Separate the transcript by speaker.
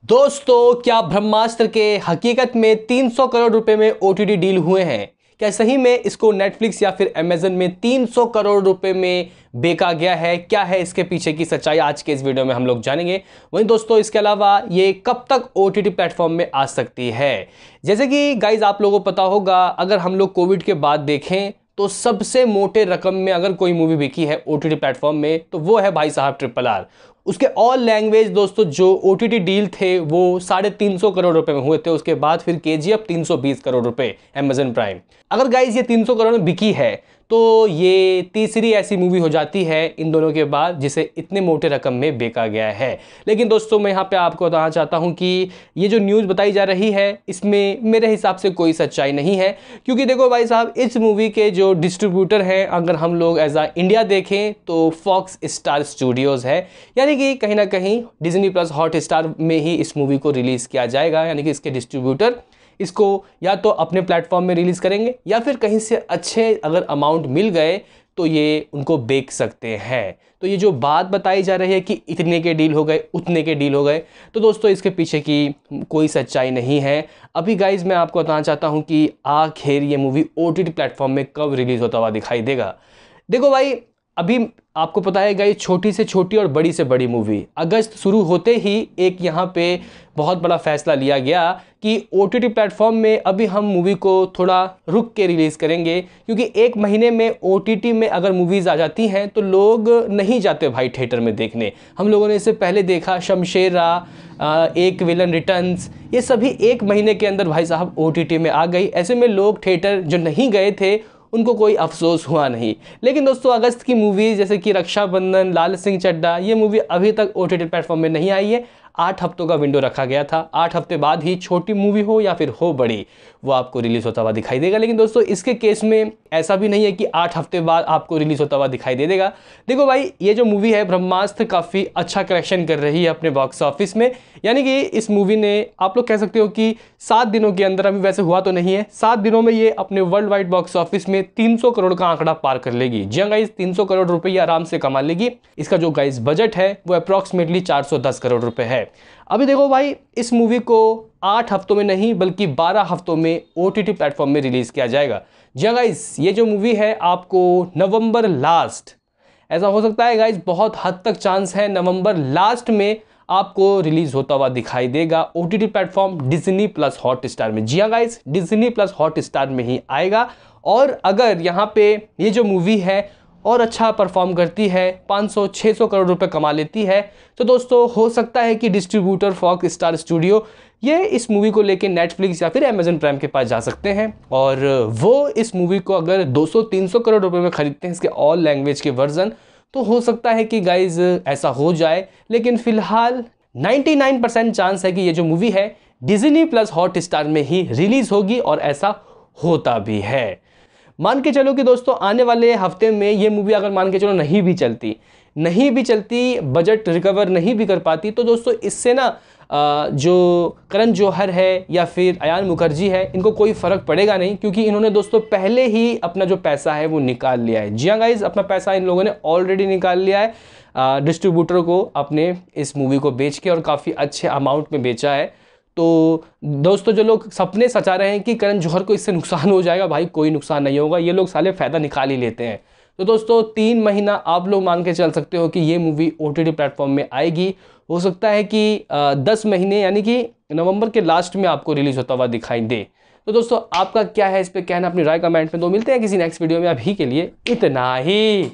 Speaker 1: दोस्तों, क्या ब्रह्मास्त्र के हकीकत में 300 करोड़ रुपए में ओटीटी डील हुए हैं? क्या सही में इसको नेटफ्लिक्स या फिर अमेजन में 300 करोड़ रुपए में बेचा गया है? क्या है इसके पीछे की सच्चाई, आज के इस वीडियो में हम लोग जानेंगे। वहीं दोस्तों, इसके अलावा ये कब तक ओटीटी प्लेटफॉर्म में आ सकती है? जैसे कि गाइज आप लोगों को पता होगा, अगर हम लोग कोविड के बाद देखें तो सबसे मोटे रकम में अगर कोई मूवी बिकी है ओटीटी प्लेटफॉर्म में तो वो है भाई साहब RRR। उसके ऑल लैंग्वेज दोस्तों जो ओटीटी डील थे वो 350 करोड़ रुपए में हुए थे। उसके बाद फिर KGF 320 करोड़ रुपए अमेजन प्राइम। अगर गाइज ये 300 करोड़ में बिकी है तो ये तीसरी ऐसी मूवी हो जाती है इन दोनों के बाद जिसे इतने मोटे रकम में बेचा गया है। लेकिन दोस्तों, मैं यहाँ पे आपको बताना चाहता हूँ कि ये जो न्यूज़ बताई जा रही है इसमें मेरे हिसाब से कोई सच्चाई नहीं है। क्योंकि देखो भाई साहब, इस मूवी के जो डिस्ट्रीब्यूटर हैं, अगर हम लोग एज आ इंडिया देखें तो फॉक्स स्टार स्टूडियोज़ है। यानी कि कहीं ना कहीं डिज्नी प्लस हॉटस्टार में ही इस मूवी को रिलीज़ किया जाएगा। यानी कि इसके डिस्ट्रीब्यूटर इसको या तो अपने प्लेटफॉर्म में रिलीज़ करेंगे या फिर कहीं से अच्छे अगर अमाउंट मिल गए तो ये उनको बेच सकते हैं। तो ये जो बात बताई जा रही है कि इतने के डील हो गए, उतने के डील हो गए, तो दोस्तों इसके पीछे की कोई सच्चाई नहीं है। अभी गाइज मैं आपको बताना चाहता हूँ कि आखिर ये मूवी OTT प्लेटफॉर्म में कब रिलीज़ होता हुआ दिखाई देगा। देखो भाई, अभी आपको पता है गाइस, छोटी से छोटी और बड़ी से बड़ी मूवी अगस्त शुरू होते ही एक यहाँ पे बहुत बड़ा फैसला लिया गया कि OTT प्लेटफॉर्म में अभी हम मूवी को थोड़ा रुक के रिलीज़ करेंगे। क्योंकि एक महीने में OTT में अगर मूवीज़ आ जाती हैं तो लोग नहीं जाते भाई थिएटर में देखने। हम लोगों ने इससे पहले देखा शमशेरा, एक विलन रिटर्न्स, ये सभी एक महीने के अंदर भाई साहब OTT में आ गई। ऐसे में लोग थिएटर जो नहीं गए थे उनको कोई अफसोस हुआ नहीं। लेकिन दोस्तों, अगस्त की मूवीज़ जैसे कि रक्षाबंधन, लाल सिंह चड्ढा, ये मूवी अभी तक OTT प्लेटफॉर्म में नहीं आई है। 8 हफ्तों का विंडो रखा गया था। 8 हफ्ते बाद ही छोटी मूवी हो या फिर हो बड़ी, वो आपको रिलीज़ होता हुआ दिखाई देगा। लेकिन दोस्तों, इसके केस में ऐसा भी नहीं है कि 8 हफ्ते बाद आपको रिलीज़ होता हुआ दिखाई दे देगा। देखो भाई, ये जो मूवी है ब्रह्मास्त्र काफ़ी अच्छा कलेक्शन कर रही है अपने बॉक्स ऑफिस में। यानी कि इस मूवी ने आप लोग कह सकते हो कि 7 दिनों के अंदर, अभी वैसे हुआ तो नहीं है, 7 दिनों में ये अपने वर्ल्ड वाइड बॉक्स ऑफिस में 300 करोड़ का आंकड़ा पार कर लेगी। जी गाइस, 300 करोड़ रुपये आराम से कमा लेगी। इसका जो गाइस बजट है वो अप्रॉक्सीमेटली 410 करोड़ रुपए है। अभी देखो भाई, इस मूवी को 8 हफ्तों में नहीं बल्कि 12 हफ्तों में OTT प्लेटफॉर्म में रिलीज़ किया जाएगा। जी गाइस, ये जो मूवी है आपको नवंबर लास्ट, ऐसा हो सकता है गाइस, बहुत हद तक चांस है नवंबर लास्ट में आपको रिलीज होता हुआ दिखाई देगा OTT platform Disney plus Hotstar में। जी हाँ गाइस, डिज्नी प्लस हॉटस्टार में ही आएगा। और अगर यहाँ पे ये जो मूवी है और अच्छा परफॉर्म करती है, 500-600 करोड़ रुपए कमा लेती है, तो दोस्तों हो सकता है कि डिस्ट्रीब्यूटर फॉक्स स्टार स्टूडियो ये इस मूवी को लेके नेटफ्लिक्स या फिर अमेजन प्राइम के पास जा सकते हैं और वो इस मूवी को अगर 200-300 करोड़ रुपए में खरीदते हैं इसके ऑल लैंग्वेज के वर्जन, तो हो सकता है कि गाइज ऐसा हो जाए। लेकिन फिलहाल 99% चांस है कि ये जो मूवी है डिज्नी प्लस हॉटस्टार में ही रिलीज होगी और ऐसा होता भी है। मान के चलो कि दोस्तों आने वाले हफ्ते में ये मूवी अगर मान के चलो नहीं भी चलती, बजट रिकवर नहीं भी कर पाती, तो दोस्तों इससे ना जो करण जौहर है या फिर अयान मुखर्जी है, इनको कोई फ़र्क पड़ेगा नहीं। क्योंकि इन्होंने दोस्तों पहले ही अपना जो पैसा है वो निकाल लिया है। जी हाँ गाइज, अपना पैसा इन लोगों ने ऑलरेडी निकाल लिया है डिस्ट्रीब्यूटर को अपने इस मूवी को बेच के, और काफ़ी अच्छे अमाउंट में बेचा है। तो दोस्तों, जो लोग सपने सचा रहे हैं कि करण जौहर को इससे नुकसान हो जाएगा, भाई कोई नुकसान नहीं होगा। ये लोग साले फ़ायदा निकाल ही लेते हैं। तो दोस्तों 3 महीना आप लोग मान के चल सकते हो कि ये मूवी OTT प्लेटफॉर्म में आएगी। हो सकता है कि 10 महीने यानी कि नवंबर के लास्ट में आपको रिलीज़ होता हुआ दिखाई दे। तो दोस्तों आपका क्या है इस पे कहना, अपनी राय कमेंट में दो। मिलते हैं किसी नेक्स्ट वीडियो में, अभी के लिए इतना ही।